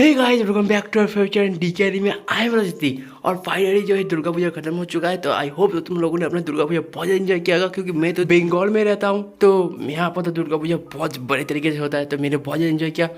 Hey guys, welcome back to our future and DK में I M रजती। और finally जो है दुर्गा पूजा खत्म हो चुका है। तो आई होप तो तुम लोगों ने अपना दुर्गा पूजा बहुत एंजॉय किया होगा, क्योंकि मैं तो बंगाल में रहता हूँ। तो यहाँ पर तो दुर्गा पूजा बहुत बड़े तरीके से होता है, तो मैंने बहुत एंजॉय किया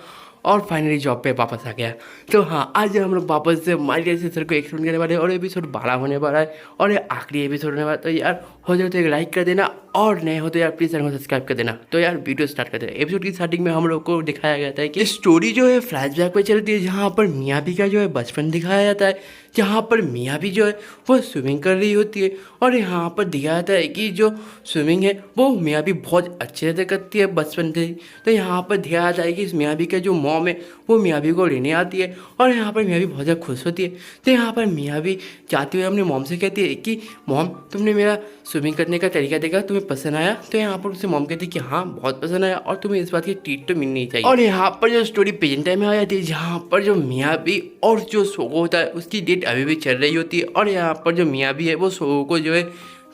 और फाइनली जॉब पे वापस आ गया। तो हाँ, आज हम लोग वापस से माइल्ड सर को एक्सप्लेन करने वाले हैं और एपिसोड 12 होने वाला है और ये आखिरी एपिसोड होने वाला है। तो यार हो जाए तो एक लाइक कर देना और नए हो तो यार प्लीज़ चैनल को सब्सक्राइब कर देना। तो यार वीडियो स्टार्ट करते हैं। एपिसोड की स्टार्टिंग में हम लोग को दिखाया गया था कि स्टोरी जो है फ्लैशबैक पे चलती है, जहाँ पर मियाँ भी का जो है बचपन दिखाया जाता है, जहाँ पर मियाँ भी जो है वो स्विमिंग कर रही होती है। और यहाँ पर दिखाया जाता है कि जो स्विमिंग है वो मियाँ भी बहुत अच्छे से करती है बचपन से ही। तो यहाँ पर दिखाया जाता है कि इस मियाँ भी का जो मॉम है वो मियाँ भी को लेने आती है और यहाँ पर मियाँ भी बहुत ज़्यादा खुश होती है। तो यहाँ पर मियाँ भी जाते हुए अपने मॉम से कहती है कि मॉम, तुमने मेरा स्विमिंग करने का तरीका देखा, तुम्हें पसंद आया? तो यहाँ पर उससे मॉम कहती है कि हाँ बहुत पसंद आया और तुम्हें इस बात की ट्रीट तो मिलनी चाहिए। और यहाँ पर जो स्टोरी प्रेजेंट टाइम में आ जाती है, जहाँ पर जो मियाँ भी और जो सोगो होता है उसकी डेट अभी भी चल रही होती है। और यहाँ पर जो मियाँ भी है वो सोगो को जो है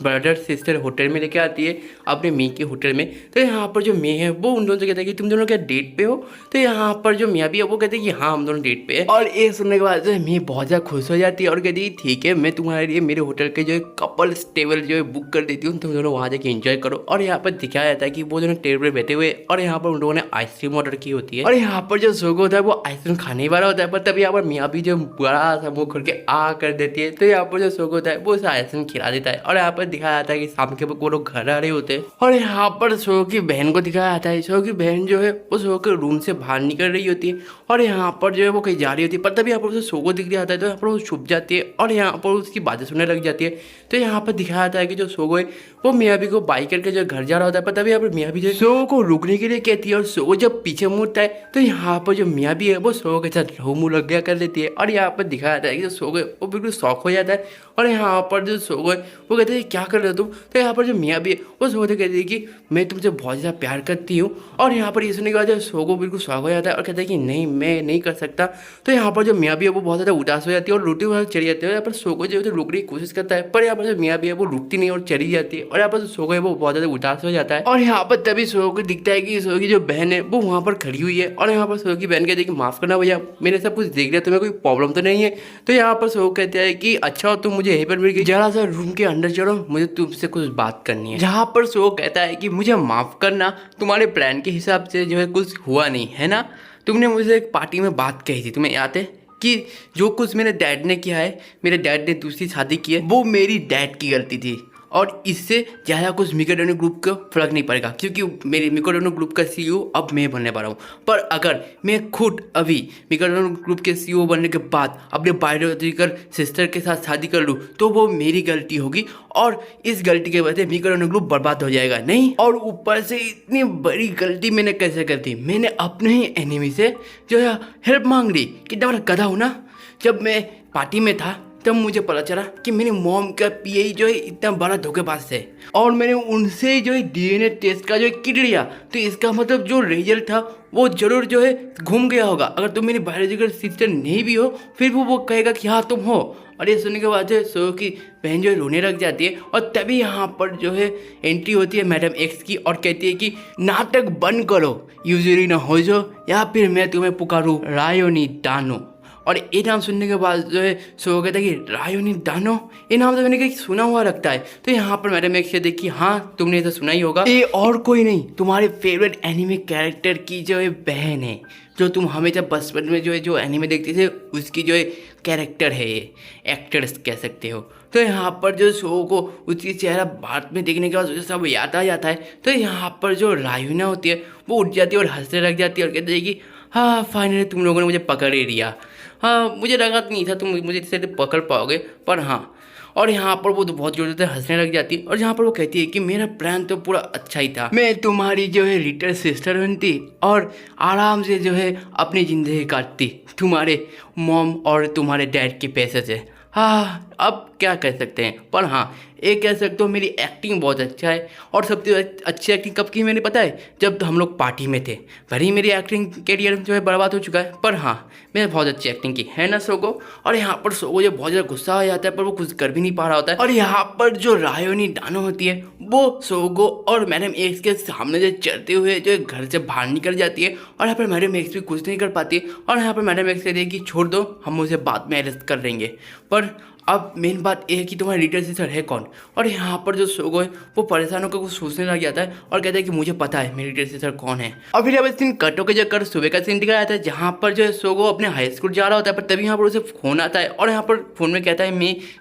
ब्रदर सिस्टर होटल में लेके आती है, अपने मी के होटल में। तो यहाँ पर जो मी है वो उन दोनों से कहता है कि तुम दोनों क्या डेट पे हो? तो यहाँ पर जो मियाँ भी है वो कहते हैं कि हाँ हम दोनों डेट पे हैं। और ये सुनने के बाद जो है मी बहुत ज़्यादा खुश हो जाती है और कहती है ठीक है, मैं तुम्हारे लिए मेरे होटल के जो है कपल टेबल जो है बुक कर देती हूँ, तुम दोनों वहाँ जाके एंजॉय करो। और यहाँ पर दिखाया जाता है कि वो दोनों टेबल पर बैठे हुए और यहाँ पर उन लोगों ने आइसक्रीम ऑर्डर की होती है। और यहाँ पर जो सोगो होता है वो आइसक्रीम खाने वाला होता है, पर तभी यहाँ पर मियाँ भी जो बड़ा सा मुँह खोल के आ कर देती है। तो यहाँ पर जो सोगो होता है वो उसे आइसक्रीम खिला देता है। और यहाँ पर दिखाया जाता है कि शाम के वो लोग घर आ रहे होते हैं और यहाँ पर सो की बहन को दिखाया जाता है। सो की बहन जो है वो सो के रूम से बाहर निकल रही होती है और यहाँ पर जो है वो कहीं जा रही होती है, पर तभी यहाँ पर उसे सो को दिख जाता है। तो यहाँ पर वो छुप जाती है और यहाँ पर उसकी बातें सुनने लग जाती है। तो यहाँ पर दिखाया जाता है कि जो सोगो है वो मियाँ भी को बाइक करके जो घर जा रहा होता है, पर तभी यहाँ पर मियाँ भी जो सोगो को रुकने के लिए कहती है। और सोगो जब पीछे मुड़ता है तो यहाँ पर जो मियाँ भी है वो सोगो के साथ लहू मुँह लग गया कर देती है। और यहाँ पर दिखाया जाता है कि जो सोगो है वो बिल्कुल शौक हो जाता है। और यहाँ पर जो सोगो है वो कहते हैं क्या कर रहे हो तुम? तो यहाँ पर जो मियाँ भी है वो सोगो से कहती है कि मैं तुमसे बहुत ज़्यादा प्यार करती हूँ। और यहाँ पर ये सुनने के बाद जो सोगो बिल्कुल शौक हो जाता है और कहता है कि नहीं, मैं नहीं कर सकता। तो यहाँ पर जो मियाँ भी है वो बहुत ज़्यादा उदास हो जाती है और रोटी वहाँ चली जाती है। यहाँ पर सोगो जो है रुकने की कोशिश करता है, पर यहाँ पर जो मियाँ भी है वो रुकती नहीं और चली जाती है। और यहाँ पर जो सोगो है वो बहुत ज़्यादा उदास हो जाता है। और यहाँ पर तभी सोगो को दिखता है कि सोगो की जो बहन है वो वहाँ पर खड़ी हुई है। और यहाँ पर सोगो की बहन कहती है कि माफ़ करना भैया, मैंने सब कुछ देख लिया, तुम्हें कोई प्रॉब्लम तो नहीं है? तो यहाँ पर सोगो कहता है कि अच्छा तुम मुझे यहीं पर मिल गई, जरा सा रूम के अंदर चलो, मुझे तुमसे कुछ बात करनी है। जहाँ पर सोगो कहता है कि मुझे माफ़ करना, तुम्हारे प्लान के हिसाब से जो है कुछ हुआ नहीं है ना। तुमने मुझे एक पार्टी में बात कही थी, तुम्हें याद है कि जो कुछ मेरे डैड ने किया है, मेरे डैड ने दूसरी शादी की है, वो मेरी डैड की गलती थी और इससे ज़्यादा कुछ मिकाडोनो ग्रुप को फर्क नहीं पड़ेगा, क्योंकि मेरे मिकाडोनो ग्रुप का सीईओ अब मैं बनने वाला हूँ। पर अगर मैं खुद अभी मिकाडोनो ग्रुप के सीईओ बनने के बाद अपने बायोलॉजिकल सिस्टर के साथ शादी कर लूँ तो वो मेरी गलती होगी और इस गलती के वजह से मिकाडोनो ग्रुप बर्बाद हो जाएगा। नहीं, और ऊपर से इतनी बड़ी गलती मैंने कैसे कर दी? मैंने अपने ही एनिमी से जो है हेल्प मांग ली। कितना बड़ा गधा हूँ ना। जब मैं पार्टी में था तब मुझे पता चला कि मेरी मॉम का पीए जो है इतना बड़ा धोखेबाज है और मैंने उनसे जो है डीएनए टेस्ट का जो है किट लिया। तो इसका मतलब जो रिजल्ट था वो जरूर जो है घूम गया होगा। अगर तुम मेरी बायोलॉजिकल सिस्टर नहीं भी हो फिर वो कहेगा कि हाँ तुम हो। और ये सुनने के बाद जो सो की बहन जो है रोने लग जाती है और तभी यहाँ पर जो है एंट्री होती है मैडम एक्स की और कहती है कि नाटक बंद करो, यूजुअली ना हो जो, या फिर मैं तुम्हें पुकारूँ रायोनी दानो। और ये नाम सुनने के बाद जो है सो कहता है कि रायोनी दानो, ये नाम तो मैंने कहीं सुना हुआ लगता है। तो यहाँ पर मैडम एक से देखी, हाँ तुमने तो सुना ही होगा, ये और कोई नहीं तुम्हारे फेवरेट एनिमे कैरेक्टर की जो है बहन है, जो तुम हमेशा बचपन में जो है जो एनिमे देखते थे उसकी जो है कैरेक्टर है, ये एक्टर्स कह सकते हो। तो यहाँ पर जो शो को उसकी चेहरा बाद में देखने के बाद उसे सब याद आ जाता है। तो यहाँ पर जो रायूना होती है वो उठ जाती है और हंसने लग जाती है और कहती है कि हाँ फाइनली तुम लोगों ने मुझे पकड़ ही लिया। हाँ मुझे लगा नहीं था तुम मुझे इससे पकड़ पाओगे, पर हाँ। और यहाँ पर वो तो बहुत जोर से हंसने लग जाती है और यहाँ पर वो कहती है कि मेरा प्लान तो पूरा अच्छा ही था, मैं तुम्हारी जो है लिटिल सिस्टर बनती और आराम से जो है अपनी ज़िंदगी काटती तुम्हारे मॉम और तुम्हारे डैड के पैसे से। हाँ अब क्या कह सकते हैं, पर हाँ एक कह सकते हो मेरी एक्टिंग बहुत अच्छा है। और सबसे अच्छी एक्टिंग कब की मैंने पता है, जब हम लोग पार्टी में थे। भले ही मेरी एक्टिंग कैरियर जो है बर्बाद हो चुका है, पर हाँ मैंने बहुत अच्छी एक्टिंग की है ना सोगो। और यहाँ पर सोगो जो बहुत ज़्यादा गुस्सा आ जाता है पर वो कुछ कर भी नहीं पा रहा होता है। और यहाँ पर जो रायोनी डानो होती है वो सोगो और मैडम एक्स के सामने जो चढ़ते हुए जो घर से बाहर निकल जाती है। और यहाँ पर मैडम एक्स भी कुछ नहीं कर पाती। और यहाँ पर मैडम एक्स कहती है कि छोड़ दो, हम उसे बाद में अरेस्ट कर लेंगे। पर अब मेन बात ये है कि तुम्हारा लिटिल सिस्टर है कौन। और यहाँ पर जो सोगो है वो परेशान होकर कुछ सोचने लग जाता है और कहता है कि मुझे पता है मेरी लिटिल सिस्टर कौन है। और फिर अब सीन कटो के जगह सुबह का सीन दिखाया जाता है जहाँ पर जो है सोगो अपने हाई स्कूल जा रहा होता है। पर तभी यहाँ पर उसे फोन आता है और यहाँ पर फोन में कहता है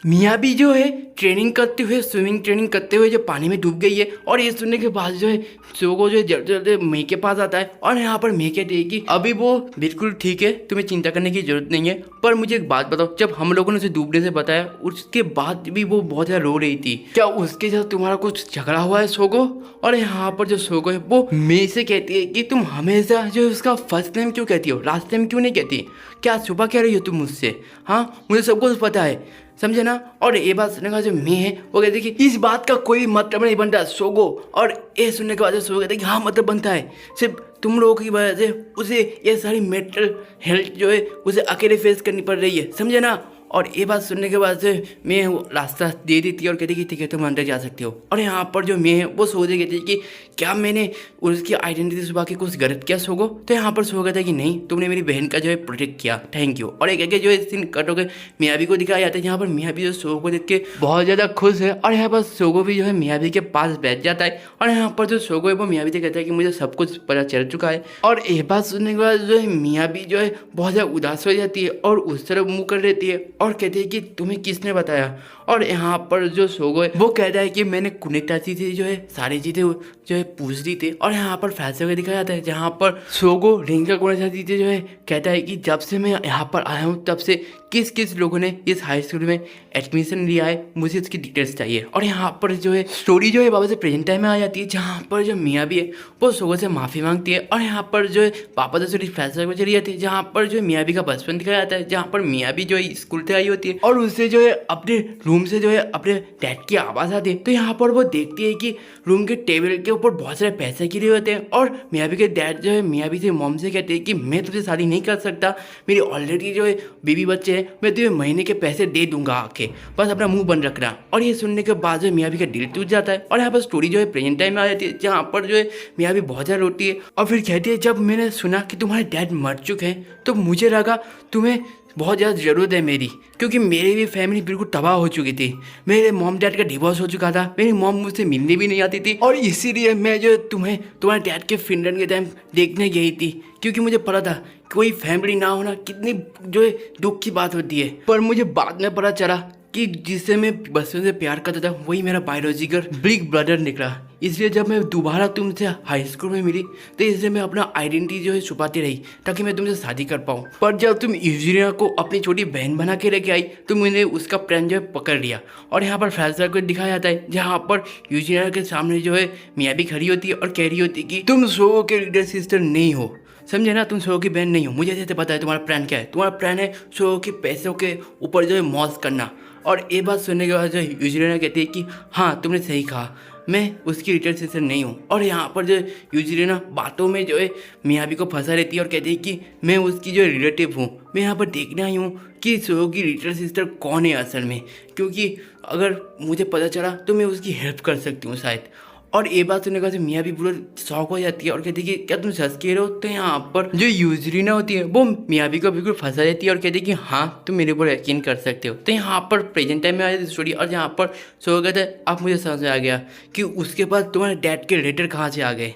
मियाँ भी जो है ट्रेनिंग करते हुए, स्विमिंग ट्रेनिंग करते हुए जो पानी में डूब गई है। और ये सुनने के बाद जो है सोगो जो है जल्दी जल्दी मे के पास आता है। और यहाँ पर मे कहती है कि अभी वो बिल्कुल ठीक है, तुम्हें चिंता करने की जरूरत नहीं है। पर मुझे एक बात बताओ, जब हम लोगों ने उसे डूबने से बताया उसके बाद भी वो बहुत ज़्यादा रो रही थी, क्या उसके साथ तुम्हारा कुछ झगड़ा हुआ है सोगो? और यहाँ पर जो सोगो है वो मे से कहती है कि तुम हमेशा जो है उसका फर्स्ट नेम क्यों कहती हो, लास्ट नेम क्यों नहीं कहती? क्या छुपा कह रही हो तुम मुझसे? हाँ मुझे सब कुछ पता है, समझे ना। और ये बात सुनने के बाद जो मे है वो कहती है कि इस बात का कोई मतलब नहीं बनता सोगो। और ये सुनने के बाद जो सोगो कहते हैं कि हाँ मतलब बनता है, सिर्फ तुम लोगों की वजह से उसे ये सारी मेंटल हेल्थ जो है उसे अकेले फेस करनी पड़ रही है, समझे ना। और ये बात सुनने के बाद से मैं वो रास्ता दे देती है और कहती कि ठीक है तुम अंदर जा सकते हो। और यहाँ पर जो मैं है वो सोचे कहती है कि क्या मैंने उसकी आइडेंटिटी छुपा के कुछ गलत किया सोगो? तो यहाँ पर सोगो कहता है कि नहीं, तुमने मेरी बहन का जो है प्रोटेक्ट किया, थैंक यू। और एक जो है सीन कट हो गए मियाबी को दिखाया जाता है जहाँ पर मियाबी जो सोगो को देख के बहुत ज़्यादा खुश है। और यहाँ पर सोगो भी जो है मियाबी के पास बैठ जाता है। और यहाँ पर जो सोगो है वो मियाबी से कहता है कि मुझे सब कुछ पता चल चुका है। और ये बात सुनने के बाद जो है मियाबी जो है बहुत ज़्यादा उदास हो जाती है और उस तरफ मुँह कर देती है और कहती है कि तुम्हें किसने बताया। और यहाँ पर जो सोगो है वो कहता है कि मैंने कुनेटाची से जो है सारी चीज़ें जो है पूछ ली थी। और यहाँ पर फैसले को दिखाया जाता है जहाँ पर सोगो रिंका कुनेटाची से जो है कहता है कि जब से मैं यहाँ पर आया हूँ तब से किस किस लोगों ने इस हाई स्कूल में एडमिशन लिया है, मुझे इसकी डिटेल्स चाहिए। और यहाँ पर जो है स्टोरी जो है वापस से प्रेजेंट टाइम में आ जाती है जहाँ पर जो मियाँ भी है वो सोगो से माफ़ी मांगती है। और यहाँ पर जो है वापस से स्टोरी फैसले को चली जाती है जहाँ पर जो है मियाँ भी का बचपन दिखाया जाता है जहाँ पर मियाँ भी जो है स्कूल से आई होती है और उससे जो है अपने रूम से जो है अपने डैड की आवाज़ आती है। तो यहाँ पर वो देखती है कि रूम के टेबल के ऊपर बहुत सारे पैसे गिरे होते हैं। और मियाँ भी के डैड जो है मियाँ भी से मॉम से कहते हैं कि मैं तुझसे शादी नहीं कर सकता, मेरी ऑलरेडी जो है बीवी बच्चे हैं, मैं तुझे महीने के पैसे दे दूंगा आके, बस अपना मुंह बंद रखना। और ये सुनने के बाद जो मियाँ भी का दिल टूट जाता है। और यहाँ पर स्टोरी जो है प्रेजेंट टाइम में आ जाती है जहाँ पर जो है मियाँ भी बहुत ज़्यादा रोती है और फिर कहती है जब मैंने सुना कि तुम्हारे डैड मर चुके हैं तो मुझे लगा तुम्हें बहुत ज़्यादा ज़रूरत है मेरी, क्योंकि मेरी भी फैमिली बिल्कुल तबाह हो चुकी थी। मेरे मॉम डैड का डिवोर्स हो चुका था, मेरी मॉम मुझसे मिलने भी नहीं आती थी और इसीलिए मैं जो तुम्हें तुम्हारे डैड के फिनरन के टाइम देखने गई थी, क्योंकि मुझे पता था कोई फैमिली ना होना कितनी जो है दुख की बात होती है। पर मुझे बाद में पता चला कि जिससे मैं बचपन से प्यार करता था वही मेरा बायोलॉजिकल बिग ब्रदर निकला। इसलिए जब मैं दोबारा तुमसे हाई स्कूल में मिली तो इसलिए मैं अपना आइडेंटिटी जो है छुपाती रही ताकि मैं तुमसे शादी कर पाऊँ। पर जब तुम यूजिना को अपनी छोटी बहन बना के लेके आई तो मैंने उसका प्लान जो है पकड़ लिया। और यहाँ पर फैसला को दिखाया जाता है जहाँ पर यूजिना के सामने जो है मियाँ भी खड़ी होती है और कह रही होती है कि तुम सोगो के लिटिल सिस्टर नहीं हो, समझे ना, तुम सोगो की बहन नहीं हो। मुझे जैसे पता है तुम्हारा प्लान क्या है, तुम्हारा प्लान है सोगो के पैसों के ऊपर जो है मौज करना। और ये बात सुनने के बाद जो यूजिना कहती है कि हाँ तुमने सही कहा, मैं उसकी लिटिल सिस्टर नहीं हूँ। और यहाँ पर जो यूजिना बातों में जो है मियाबी को फंसा रहती है और कहती है कि मैं उसकी जो रिलेटिव हूँ, मैं यहाँ पर देखने आई हूँ कि सोगो की लिटिल सिस्टर कौन है असल में, क्योंकि अगर मुझे पता चला तो मैं उसकी हेल्प कर सकती हूँ शायद। और ये बात सुनने के बाद मियाँ भी पूरा शौक हो जाती है और कहती है कि क्या तुम सच कह रहे हो? तो यहाँ पर जो यूजरीना होती है वो मियाँ भी को बिल्कुल फंसा देती है और कहती है कि हाँ तुम मेरे ऊपर यकीन कर सकते हो। तो यहाँ पर प्रेजेंट टाइम में आ जाती है स्टोरी और जहाँ पर सो कहता है अब मुझे समझ में आ गया कि उसके पास तुम्हारे डैड के लेटर कहाँ से आ गए,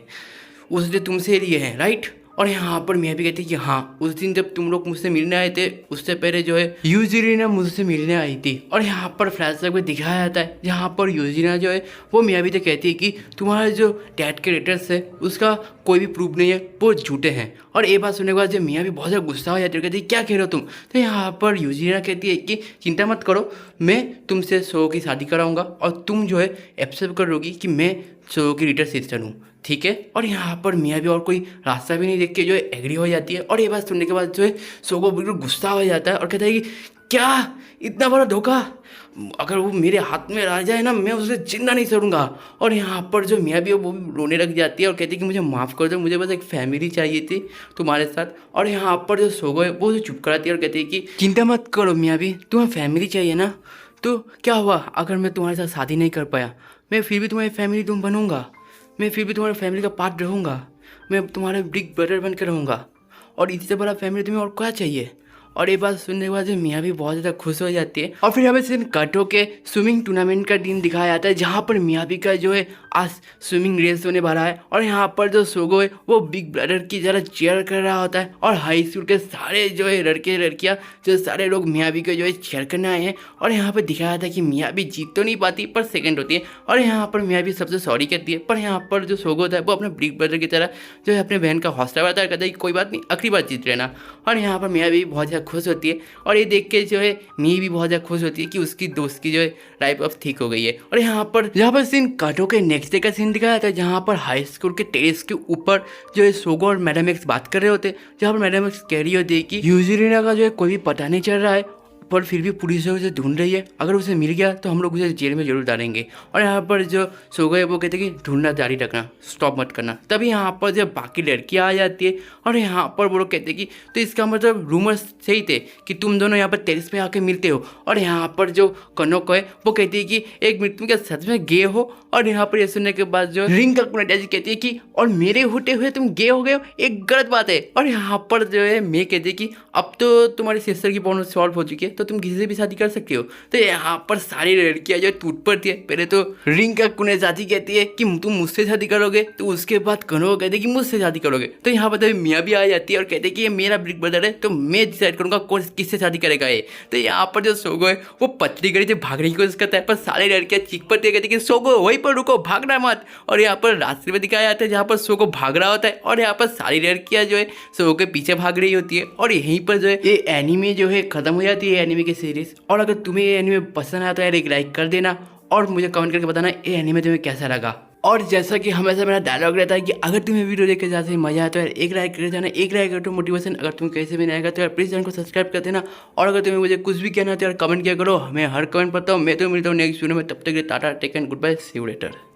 उसने तुमसे लिए हैं, राइट। और यहाँ पर मैं भी कहती कि हाँ उस दिन जब तुम लोग मुझसे मिलने आए थे उससे पहले जो है यूजिना मुझसे मिलने आई थी। और यहाँ पर फ्लैशबैक में दिखाया जाता है जहाँ पर यूजिना जो है वो मियाँ भी तो कहती है कि तुम्हारे जो डैड के लेटर्स है उसका कोई भी प्रूफ नहीं है, वो झूठे हैं। और ये बात सुनने के बाद जब मियाँ भी बहुत ज़्यादा गुस्सा हो जाती है, कहती है क्या कह रहे हो तुम? तो यहाँ पर यूजिना कहती है कि चिंता मत करो, मैं तुमसे सोगो की शादी कराऊंगा और तुम जो है एक्सेप्ट करोगी कि मैं सोगो की लिटिल सिस्टर हूँ, ठीक है। और यहाँ पर मियाँ भी और कोई रास्ता भी नहीं देख के जो है एग्री हो जाती है। और ये बात सुनने के बाद जो है सोगो बिल्कुल गुस्सा हो जाता है और कहता है कि क्या इतना बड़ा धोखा, अगर वो मेरे हाथ में आ जाए ना मैं उसे जिंदा नहीं छोड़ूंगा। और यहाँ पर जो मियाँ भी है वो भी रोने लग जाती है और कहती है कि मुझे माफ़ कर दो, मुझे बस एक फैमिली चाहिए थी तुम्हारे साथ। और यहाँ पर जो सोगो है वो उसे चुप कराती है और कहती है कि चिंता मत करो मियाँ भी, तुम्हें फैमिली चाहिए ना, तो क्या हुआ अगर मैं तुम्हारे साथ शादी नहीं कर पाया, मैं फिर भी तुम्हारी फैमिली तुम बनूंगा, मैं फिर भी तुम्हारी फैमिली का पार्ट रहूँगा, मैं तुम्हारे बिग ब्रदर बन के रहूँगा, और इससे बड़ा फैमिली तुम्हें और क्या चाहिए। और ये बात सुनने के बाद जो मियाँ भी बहुत ज़्यादा खुश हो जाती है। और फिर हमें सीन कट होके स्विमिंग टूर्नामेंट का दिन दिखाया जाता है जहाँ पर मियाँ भी का जो है आज स्विमिंग रेस होने वाला है। और यहाँ पर जो सोगो है वो बिग ब्रदर की ज़रा चेयर कर रहा होता है और हाई स्कूल के सारे जो है लड़के लड़कियाँ जो सारे लोग मियाँ भी को जो है चेयर करने आए हैं। और यहाँ पर दिखाया था कि मियाँ भी जीत तो नहीं पाती पर सेकंड होती है। और यहाँ पर मियाँ भी सबसे सॉरी कहती है। पर यहाँ पर जो सोगो था वो अपने बिग ब्रदर की तरह जो है अपने बहन का हौसला बढ़ाता है, कहता है कि कोई बात नहीं, अगली बार जीत लेना। और यहाँ पर मियाँ भी बहुत ज़्यादा खुश होती है और ये देख के जो है मी भी बहुत ज़्यादा खुश होती है कि उसकी दोस्त की जो है लाइफ अब ठीक हो गई है। और यहाँ पर सीन काटो के नेक्स्ट डे का सीन दिखाया था जहाँ पर हाई स्कूल के टेरेस के ऊपर जो है सोगो और मैडम एक्स बात कर रहे होते, जहाँ पर मैडम एक्स कह रही होती है कि यूजिरिना का जो है कोई भी पता नहीं चल रहा है पर फिर भी पुलिस उसे ढूंढ रही है, अगर उसे मिल गया तो हम लोग उसे जेल में जरूर डालेंगे। और यहाँ पर जो सोगो है वो कहते हैं कि ढूंढना जारी रखना, स्टॉप मत करना। तभी यहाँ पर जब बाकी लड़कियाँ आ जाती है और यहाँ पर वो लोग कहते हैं कि तो इसका मतलब रूमर्स सही थे कि तुम दोनों यहाँ पर टेरेस पे आके मिलते हो। और यहाँ पर जो कनोको है वो कहती है कि एक मिनट तुम क्या सच में गे हो। और यहाँ पर ये सुनने के बाद जो रिंग का कुनाटा जी कहती है कि और मेरे होते हुए तुम गे हो गए हो, एक गलत बात है। और यहाँ पर जो है मैं कहती है कि अब तो तुम्हारी सिस्टर की प्रॉब्लम सॉल्व हो चुकी है तो तुम किसी से भी शादी कर सकते हो। तो यहाँ पर सारी लड़कियां जो टूट पड़ती है। पहले तो रिंग का कुनाटा कहती है कि तुम मुझसे शादी करोगे, तो उसके बाद कनो कहते हैं कि मुझसे शादी करोगे। तो यहाँ पर मियाँ भी आ जाती है और कहते हैं कि ये मेरा बिग ब्रदर है तो मैं डिसाइड करूंगा कौन किससे शादी करेगा ये। तो यहाँ पर जो सोगो है वो पतली गली से भागने की कोशिश करता है पर सारी लड़कियां चीख पड़ती है, कहती है कि सोगो वहीं पर रुको, भागना मत। और यहाँ पर रास्ते में दिखाया जाता है जहाँ पर सोगो भाग रहा होता है और यहाँ पर सारी लड़कियां जो है सोगो के पीछे भाग रही होती है। और यहीं पर जो है ये एनीमे जो है खत्म हो जाती है, एनीमे की सीरीज। और अगर तुम्हें ये एनीमे पसंद आया तो यार एक लाइक कर देना और मुझे कमेंट करके बताना ये एनीमे तुम्हें कैसा लगा। और जैसा कि हमेशा मेरा डायलॉग रहता है कि अगर तुम्हें वीडियो देख के ज़्यादा मजा आया तो यार एक लाइक कर जाना, एक लाइक कर तो मोटिवेशन। अगर तुम कैसे भी नहीं आएगा तो यार प्लीज़ चैनल को सब्सक्राइब कर देना। और अगर तुम्हें मुझे कुछ भी कहना है तो यार कमेंट किया करो, मैं हर कमेंट पढ़ता हूँ। मैं तो मिलता हूँ नेक्स्ट वीडियो में, तब तक टाटा take and goodbye, see you letter.